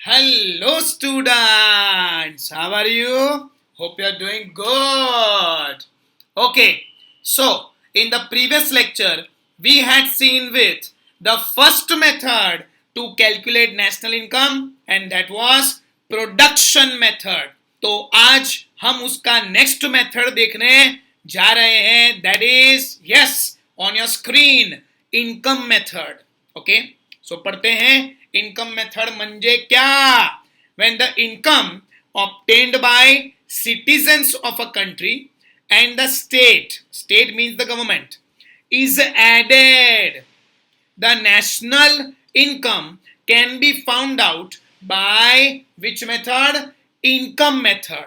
Hello, students. How are you? Hope you are doing good. Okay, so in the previous lecture, we had seen with the first method to calculate national income, and that was production method. तो आज हम उसका next method देखने जा रहे हैं, that is yes on your screen income method. Okay, so पढ़ते हैं इनकम मेथड म्हणजे क्या. when the income obtained by citizens of a country and the state means the government, is added, the national income can be found out by which method? Income method.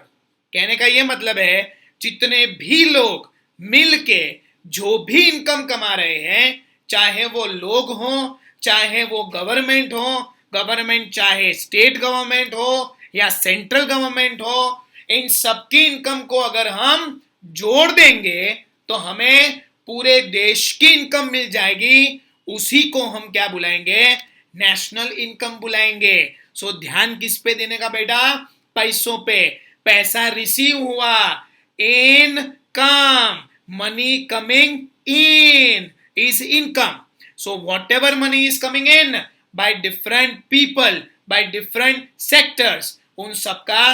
कहने का यह मतलब है जितने भी लोग मिलके जो भी इनकम कमा रहे हैं, चाहे वो लोग हों, चाहे वो गवर्नमेंट हो, गवर्नमेंट चाहे स्टेट गवर्नमेंट हो या सेंट्रल गवर्नमेंट हो, इन सबकी इनकम को अगर हम जोड़ देंगे तो हमें पूरे देश की इनकम मिल जाएगी. उसी को हम क्या बुलाएंगे? नेशनल इनकम बुलाएंगे. सो ध्यान किस पे देने का बेटा? पैसों पे. पैसा रिसीव हुआ, income, money coming in is income. So whatever money is coming in by different people, by different sectors, उन सबका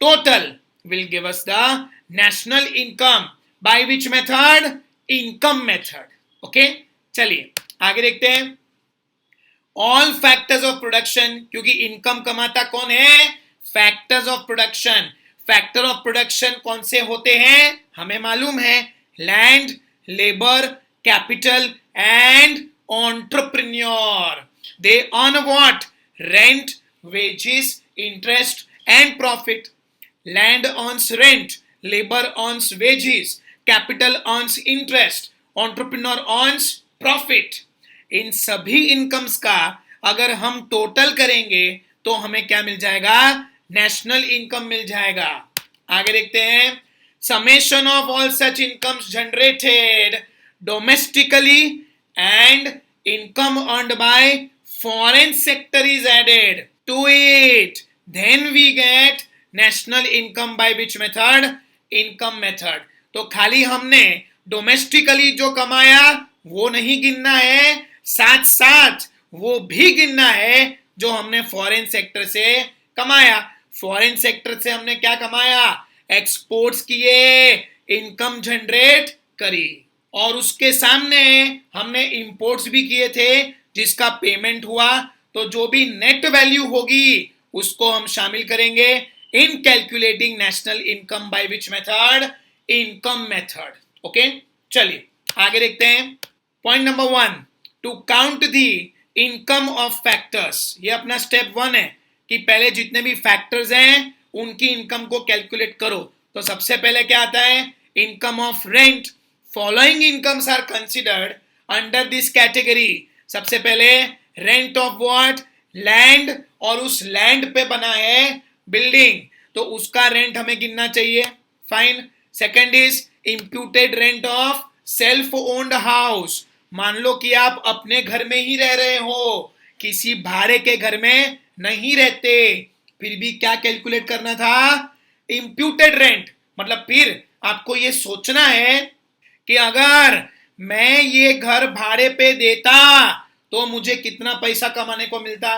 total will give us the national income. By which method? Income method. Okay, चलिए आगे देखते हैं. All factors of production, क्योंकि income कमाता कौन है? Factors of production. Factor of production कौन से होते हैं? हमें मालूम है, land, labour, capital and entrepreneur. They earn what? Rent, wages, interest and profit. Land earns rent, labour earns wages, capital earns interest, entrepreneur earns profit. इन सभी incomes का अगर हम टोटल करेंगे तो हमें क्या मिल जाएगा? नेशनल इनकम मिल जाएगा. आगे देखते हैं. Summation of all such incomes generated domestically and income earned by foreign sector is added to it, then we get national income. By which method? Income method. तो खाली हमने डोमेस्टिकली जो कमाया वो नहीं गिनना है, साथ साथ वो भी गिनना है जो हमने फॉरेन सेक्टर से कमाया. फॉरेन सेक्टर से हमने क्या कमाया? एक्सपोर्ट्स किए, इनकम जनरेट करी, और उसके सामने हमने इंपोर्ट्स भी किए थे जिसका पेमेंट हुआ. तो जो भी नेट वैल्यू होगी उसको हम शामिल करेंगे in calculating national income. By which method? Income method. Okay, चलिए आगे देखते हैं. Point number 1, to count the income of factors. ये अपना स्टेप 1 है कि पहले जितने भी फैक्टर्स हैं उनकी इनकम को कैलकुलेट करो. तो सबसे पहले क्या आता है? Income of rent. Following incomes are considered under this category. सबसे पहले रेंट ऑफ व्हाट? लैंड, और उस लैंड पे बना है बिल्डिंग, तो उसका रेंट हमें गिनना चाहिए. Fine. Second is imputed rent of self owned house. मान लो कि आप अपने घर में ही रह रहे हो, किसी भाड़े के घर में नहीं रहते, फिर भी क्या कैलकुलेट करना था? Imputed rent. मतलब फिर आपको ये सोचना है कि अगर मैं ये घर भाड़े पे देता तो मुझे कितना पैसा कमाने को मिलता,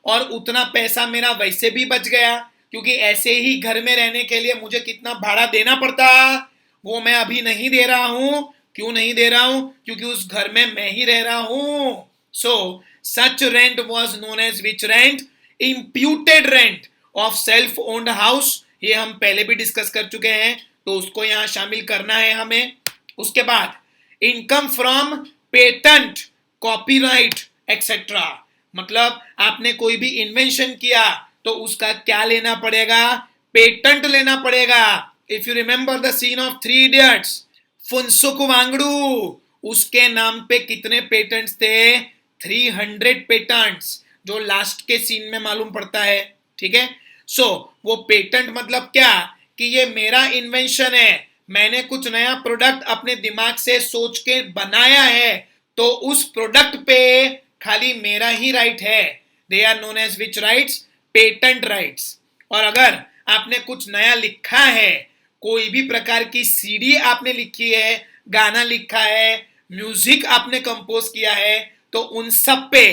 और उतना पैसा मेरा वैसे भी बच गया क्योंकि ऐसे ही घर में रहने के लिए मुझे कितना भाड़ा देना पड़ता, वो मैं अभी नहीं दे रहा हूं. क्यों नहीं दे रहा हूं? क्योंकि उस घर में मैं ही रह रहा हूं. सो such rent was known as which rent? Imputed rent of self owned house. ये हम पहले भी डिस्कस कर चुके हैं, तो उसको यहां शामिल करना है हमें. उसके बाद income from patent, copyright etcetera. मतलब आपने कोई भी इन्वेंशन किया तो उसका क्या लेना पड़ेगा? पेटेंट लेना पड़ेगा. If you remember the scene of 3 idiots, Phunsukh Wangdu, उसके नाम पे कितने पेटेंट्स थे? 300 पेटेंट्स, जो लास्ट के सीन में मालूम पड़ता है. ठीक है. सो वो पेटेंट मतलब क्या? कि ये मेरा इन्वेंशन है, मैंने कुछ नया प्रोडक्ट अपने दिमाग से सोच के बनाया है, तो उस प्रोडक्ट पे खाली मेरा ही राइट है. They are known as which rights? Patent rights. और अगर आपने कुछ नया लिखा है, कोई भी प्रकार की सीडी आपने लिखी है, गाना लिखा है, म्यूजिक आपने कंपोज किया है, तो उन सब पे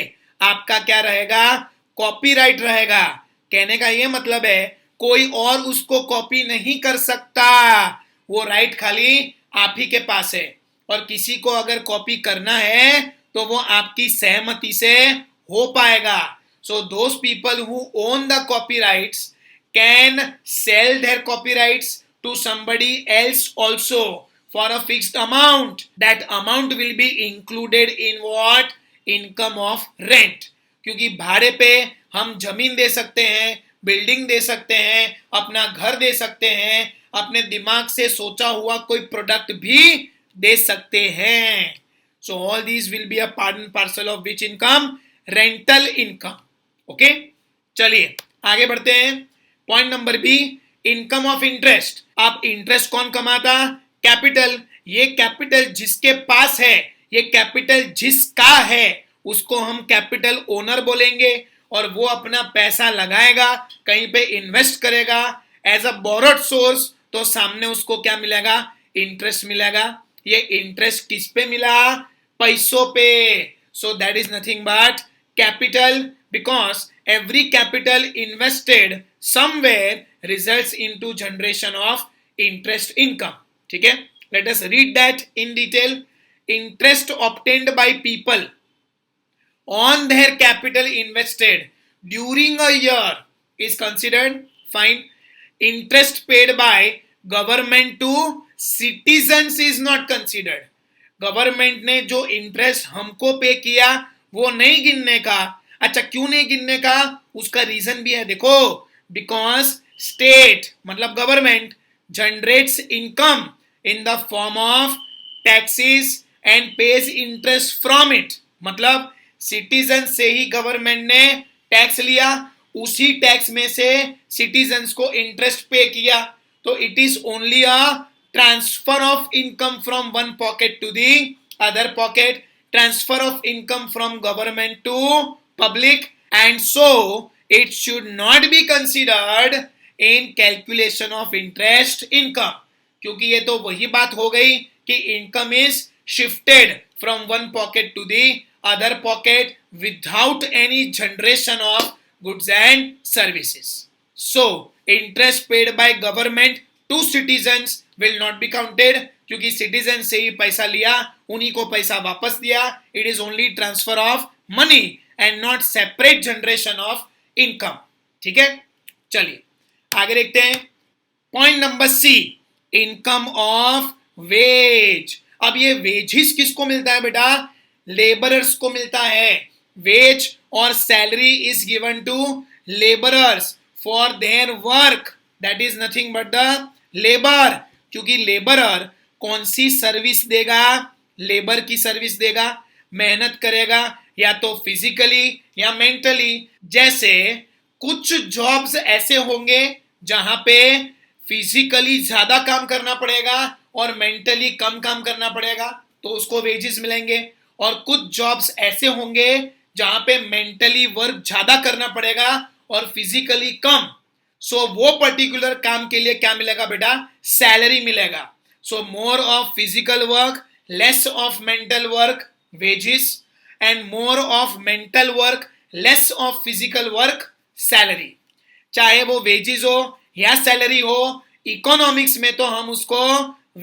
आपका क्या रहेगा? कॉपीराइट रहेगा। कहने का ये मतलब है कोई और उसको कॉपी नहीं कर सकता, वो राइट खाली आप ही के पास है। और किसी को अगर कॉपी करना है तो वो आपकी सहमति से हो पाएगा। So those people who own the copyrights can sell their copyrights to somebody else also for a fixed amount. That amount will be included in what? Income of rent. क्योंकि भाड़े पे हम जमीन दे सकते हैं, बिल्डिंग दे सकते हैं, अपना घर दे सकते हैं, अपने दिमाग से सोचा हुआ कोई प्रोडक्ट भी दे सकते हैं। So all these will be a part and parcel of which income? Rental income. Okay? चलिए आगे बढ़ते हैं। Point number B, income of interest. अब इंटरेस्ट कौन कमाता? कैपिटल। ये कैपिटल जिसके पास है, ये कैपिटल जिसका है, उसको हम कैपिटल ओनर बोलेंगे। और वो अपना पैसा लगाएगा, कहीं पे इन्वेस्ट करेगा एज अ बोरोड सोर्स, तो सामने उसको क्या मिलेगा? इंटरेस्ट मिलेगा। ये इंटरेस्ट किस पे मिला? पैसों पे। So that is nothing but capital, because every capital invested somewhere results into generation of interest income. ठीक है, let us read that in detail. Interest obtained by people on their capital invested during a year is considered fine. Interest paid by government to citizens is not considered. Government ने जो interest हमको पे किया वो नहीं गिनने का। अच्छा, क्यों नहीं गिनने का? उसका रीजन भी है, देखो। बिकॉज स्टेट मतलब government generates income in the form of taxes and page interest from it. मतलब सिटीजन से ही गवर्नमेंट ने टैक्स लिया, उसी टैक्स में से सिटीजन्स को इंटरेस्ट पे किया। तो it is only a transfer of income from one pocket to the other pocket, transfer of income from government to public, and so it should not be considered in calculation of interest income. क्योंकि ये तो वही बात हो गई कि income is shifted from one pocket to the other pocket without any generation of goods and services. So interest paid by government to citizens will not be counted, क्योंकि citizen से ही पैसा लिया, उन्हीं को पैसा वापस दिया। It is only transfer of money and not separate generation of income. ठीक है, चलिए आगे देखते हैं। Point number C, income of wage. अब ये वेजिस किसको मिलता है बेटा? लेबरर्स को मिलता है। वेज और salary is given to labourers for their work, that is nothing but the labour. क्योंकि लेबरर कौन सी सर्विस देगा? लेबर की सर्विस देगा, मेहनत करेगा, या तो फिजिकली या मेंटली। जैसे कुछ जॉब्स ऐसे होंगे जहां पे फिजिकली ज्यादा काम करना पड़ेगा और मेंटली कम काम करना पड़ेगा, तो उसको वेजेस मिलेंगे। और कुछ जॉब्स ऐसे होंगे जहां पे मेंटली वर्क ज्यादा करना पड़ेगा और फिजिकली कम। सो वो पर्टिकुलर काम के लिए क्या मिलेगा बेटा? सैलरी मिलेगा। So more of physical work, less of mental work, wages, and more of mental work, less of physical work, salary. चाहे वो wages हो या salary हो, इकोनॉमिक्स में तो हम उसको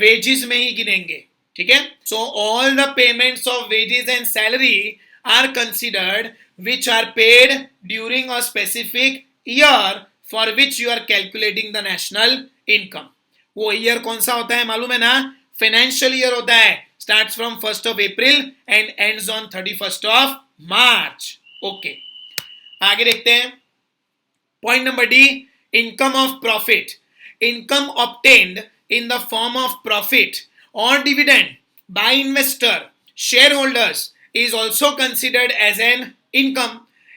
wages में ही गिनेंगे। ठीक है, so all the payments of wages and salary are considered which are paid during a specific year for which you are calculating the national income. वो ईयर कौन सा होता है मालूम है ना? फाइनेंशियल ईयर होता है। Starts from 1st of April and ends on 31st of March. Okay, आगे देखते हैं। Point number D, income of profit. Income obtained in the form of profit और dividend by investor share holders is also considered as an income.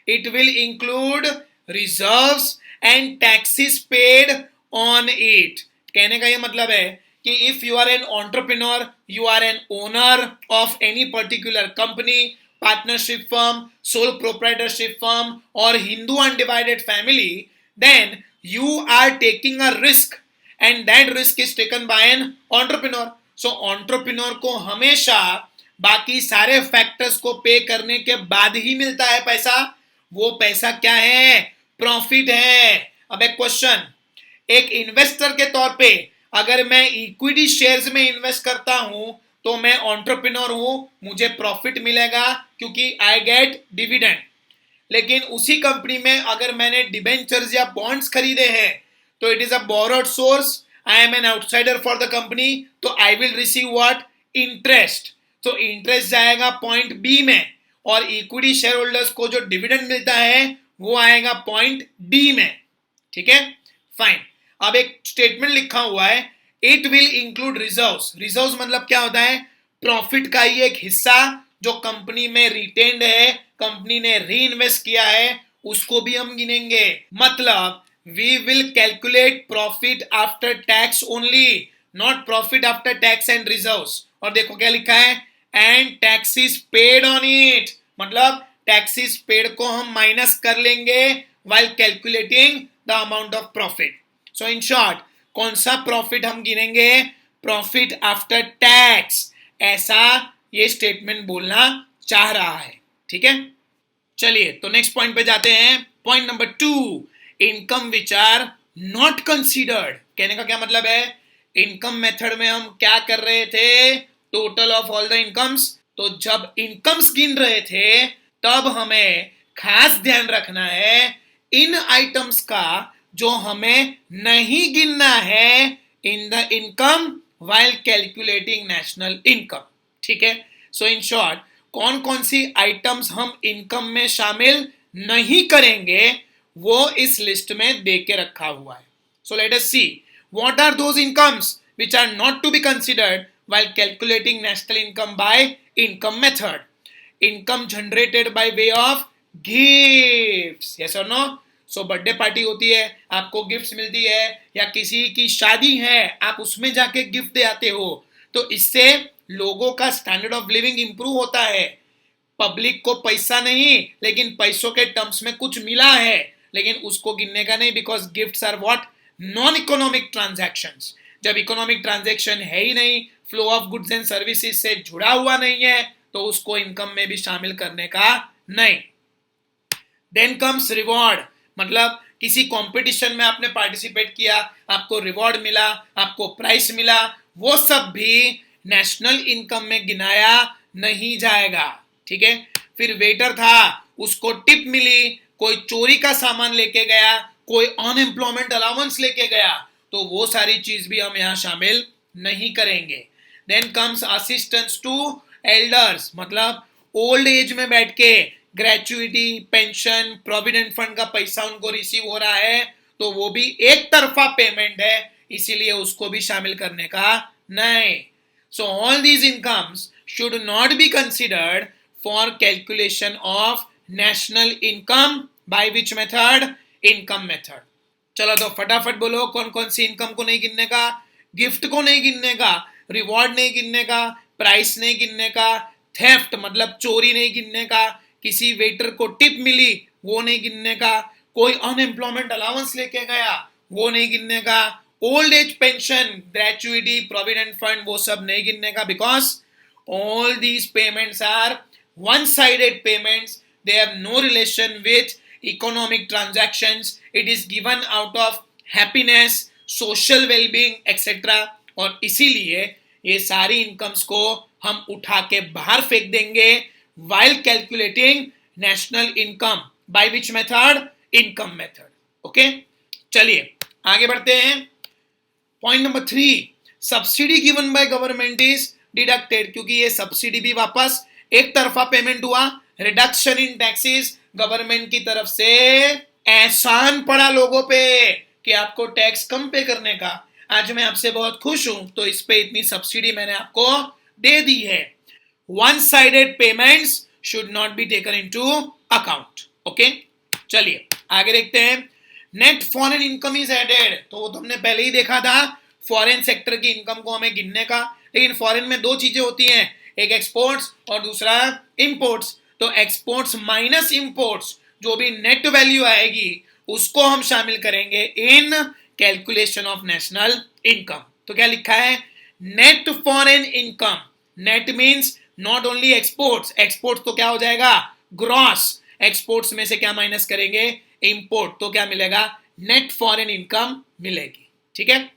It will include reserves and taxes paid on it. कहने का ये मतलब है कि if you are an entrepreneur, you are an owner of any particular company, partnership firm, sole proprietorship firm, or Hindu undivided family, then you are taking a risk, and that risk is taken by an entrepreneur. So entrepreneur को हमेशा बाकी सारे factors को पे करने के बाद ही मिलता है पैसा. वो पैसा क्या है? प्रॉफिट है. अब एक क्वेश्चन, एक इन्वेस्टर के तौर पे अगर मैं इक्विटी शेयर्स में इन्वेस्ट करता हूं तो मैं एंटरप्रेन्योर हूं, मुझे प्रॉफिट मिलेगा क्योंकि आई गेट डिविडेंड. लेकिन उसी कंपनी में अगर मैंने डिबेंचर्स या बॉन्ड्स खरीदे हैं तो it is a borrowed source, I am an outsider for the company, तो I will receive what? Interest. तो इंटरेस्ट जाएगा पॉइंट बी में, और इक्विटी शेयर होल्डर्स को जो डिविडेंड मिलता है वो आएगा पॉइंट डी में. ठीक है, फाइन. अब एक स्टेटमेंट लिखा हुआ है, it will include reserves. Reserves मतलब क्या होता है? प्रॉफिट का ही एक हिस्सा जो कंपनी में रिटेन्ड है, कंपनी ने री इन्वेस्ट किया है, उसको भी हम गिनेंगे. मतलब we will calculate profit after tax only, not profit after tax and reserves. और देखो क्या लिखा है, and taxes paid on it. मतलब टैक्सेस पेड को हम माइनस कर लेंगे while calculating the amount of profit. So in short, कौन सा प्रॉफिट हम गिनेंगे? Profit after tax. ऐसा ये स्टेटमेंट बोलना चाह रहा है. ठीक है, चलिए तो नेक्स्ट पॉइंट पे जाते हैं. Point number 2, income which are not considered. कहने का क्या मतलब है? इनकम मेथड में हम क्या कर रहे थे? Total of all the incomes. तो जब इनकम्स गिन रहे थे तब हमें खास ध्यान रखना है इन आइटम्स का जो हमें नहीं गिनना है in the income while calculating national income. ठीक है, सो इन शॉर्ट कौन कौन सी आइटम्स हम इनकम में शामिल नहीं करेंगे वो इस लिस्ट में दे के रखा हुआ है. So let us see what are those incomes which are not to be considered while calculating national income by income method. Income generated by way of gifts. Yes or no? So birthday party होती है, आपको gifts मिलती है, या किसी की शादी है आप उसमें जाके गिफ्ट दे आते हो, तो इससे लोगों का स्टैंडर्ड ऑफ लिविंग इंप्रूव होता है. पब्लिक को पैसा नहीं लेकिन पैसों के टर्म्स में कुछ मिला है, लेकिन उसको गिनने का नहीं, because gifts are what? Non economic transactions. जब इकोनॉमिक ट्रांजैक्शन है ही नहीं, flow of goods and services से जुड़ा हुआ नहीं है, तो उसको इनकम में भी शामिल करने का नहीं. Then comes reward. मतलब किसी कंपटीशन में आपने पार्टिसिपेट किया, आपको रिवॉर्ड मिला, आपको प्राइस मिला, वो सब भी नेशनल इनकम में गिनाया नहीं जाएगा. ठीक है, फिर वेटर था, उसको टिप मिली, कोई चोरी का सामान लेके गया, कोई अनएम्प्लॉयमेंट अलाउंस लेके गया, तो वो सारी चीज भी हम यहां शामिल नहीं करेंगे. Then comes assistance to elders. मतलब ओल्ड एज में बैठ के ग्रेचुइटी, पेंशन, प्रोविडेंट फंड का पैसा उनको रिसीव हो रहा है, तो वो भी एक तरफा पेमेंट है, इसीलिए उसको भी शामिल करने का नहीं. So all these incomes should not be considered for calculation of national income by which method? Income method. चलो तो फटाफट बोलो कौन कौन सी इनकम को नहीं गिनने का? गिफ्ट को नहीं गिनने का, रिवॉर्ड नहीं गिनने का, प्राइस नहीं गिनने का, थेफ्ट मतलब चोरी नहीं गिनने का, किसी वेटर को टिप मिली वो नहीं गिनने का, कोई अनएम्प्लॉयमेंट अलाउंस लेके गया वो नहीं गिनने का, old age pension, gratuity, provident fund वो सब नहीं गिनने का, because all these payments are one sided payments. They have no relation with economic transactions. It is given out of happiness, social well-being, etc. और इसीलिए ये सारी इनकम्स को हम उठा के बाहर फेंक देंगे while calculating national income. by which method? income method. okay? चलिए आगे बढ़ते हैं. Point number 3, subsidy given by government is deducted. क्योंकि ये सब्सिडी भी वापस एक तरफा पेमेंट हुआ, रिडक्शन इन टैक्सेस गवर्नमेंट की तरफ से एहसान पड़ा लोगों पे कि आपको टैक्स कम पे करने का. आज मैं आपसे बहुत खुश हूं तो इस पे इतनी सब्सिडी मैंने आपको दे दी है. One sided payments should not be taken into account. Okay, चलिए आगे देखते हैं. Net foreign income is added. तो वो तो हमने पहले ही देखा था, फॉरेन सेक्टर की इनकम को हमें गिनने का. लेकिन फॉरेन में दो चीजें होती हैं, एक एक्सपोर्ट्स और दूसरा इंपोर्ट्स. तो एक्सपोर्ट्स माइनस इंपोर्ट्स जो भी नेट वैल्यू आएगी उसको हम शामिल करेंगे इन कैलकुलेशन ऑफ नेशनल इनकम। तो क्या लिखा है, net foreign income. Net means not only exports, exports तो क्या हो जाएगा, ग्रॉस। एक्सपोर्ट्स में से क्या माइनस करेंगे, इंपोर्ट, तो क्या मिलेगा, नेट फॉरेन इनकम मिलेगी। ठीक है,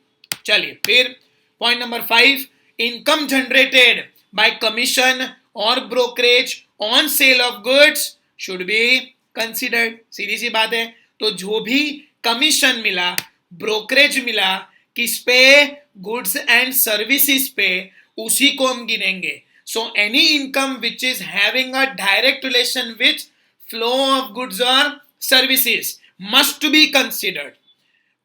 चलिए फिर point number 5, income generated by commission और brokerage on sale of goods should be considered. सीधी सी बात है, तो जो भी कमीशन मिला, ब्रोकरेज मिला, किस पे, गुड्स एंड सर्विसेज पे, उसी को हम गिनेंगे। So any income which is having a direct relation with flow of goods और सर्विसेज मस्ट बी कंसिडर्ड।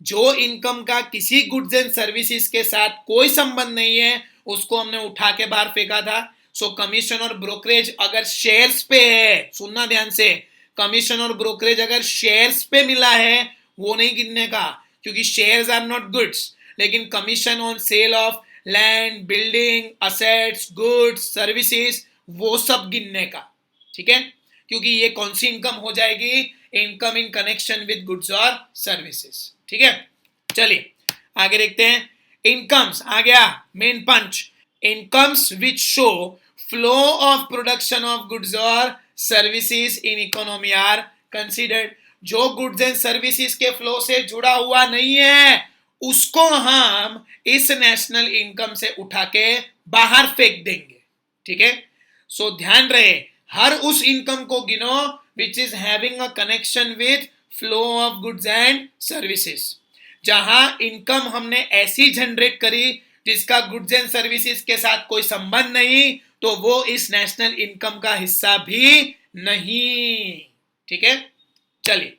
जो इनकम का किसी गुड्स एंड सर्विसेज के साथ कोई संबंध नहीं है उसको हमने उठा के बाहर फेंका था। सो कमीशन और ब्रोकरेज अगर शेयर्स पे है, सुनना ध्यान से, कमीशन और ब्रोकरेज अगर शेयर्स पे मिला है वो नहीं गिनने का, क्योंकि शेयर्स आर नॉट गुड्स। लेकिन commission on sale of land, building, assets, goods, services, वो सब गिनने का। ठीक है, क्योंकि ये कौन सी इनकम हो जाएगी, income in connection with goods और सर्विसेज। ठीक है, चलिए आगे देखते हैं। इनकम्स आ गया, main punch. Incomes which show flow of production of goods और services in economy are considered. जो गुड्स एंड सर्विसेज के फ्लो से जुड़ा हुआ नहीं है उसको हम इस नेशनल इनकम से उठा के बाहर फेंक देंगे। ठीक है, सो ध्यान रहे, हर उस इनकम को गिनो विच is having a connection with flow of goods and services. जहां इनकम हमने ऐसी जनरेट करी जिसका गुड्स एंड सर्विसेज के साथ कोई संबंध नहीं, तो वो इस नेशनल इनकम का हिस्सा भी नहीं। ठीक है, चलिए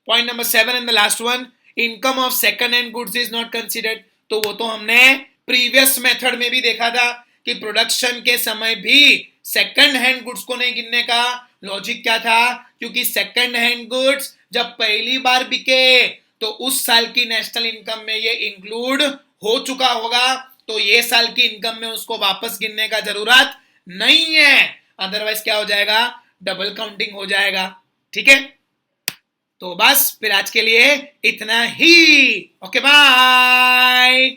point number 7 and the last one, income of second hand goods is not considered. तो वो तो हमने प्रीवियस मेथड में भी देखा था कि प्रोडक्शन के समय भी सेकंड हैंड गुड्स को नहीं गिनने का। लॉजिक क्या था, क्योंकि सेकंड हैंड गुड्स जब पहली बार बिके तो उस साल की नेशनल इनकम में ये इंक्लूड हो चुका होगा, तो ये साल की इनकम में उसको वापस गिनने का जरूरत नहीं है, अदरवाइज क्या हो जाएगा, डबल काउंटिंग हो जाएगा। ठीक है, तो बस फिर आज के लिए इतना ही। Okay bye.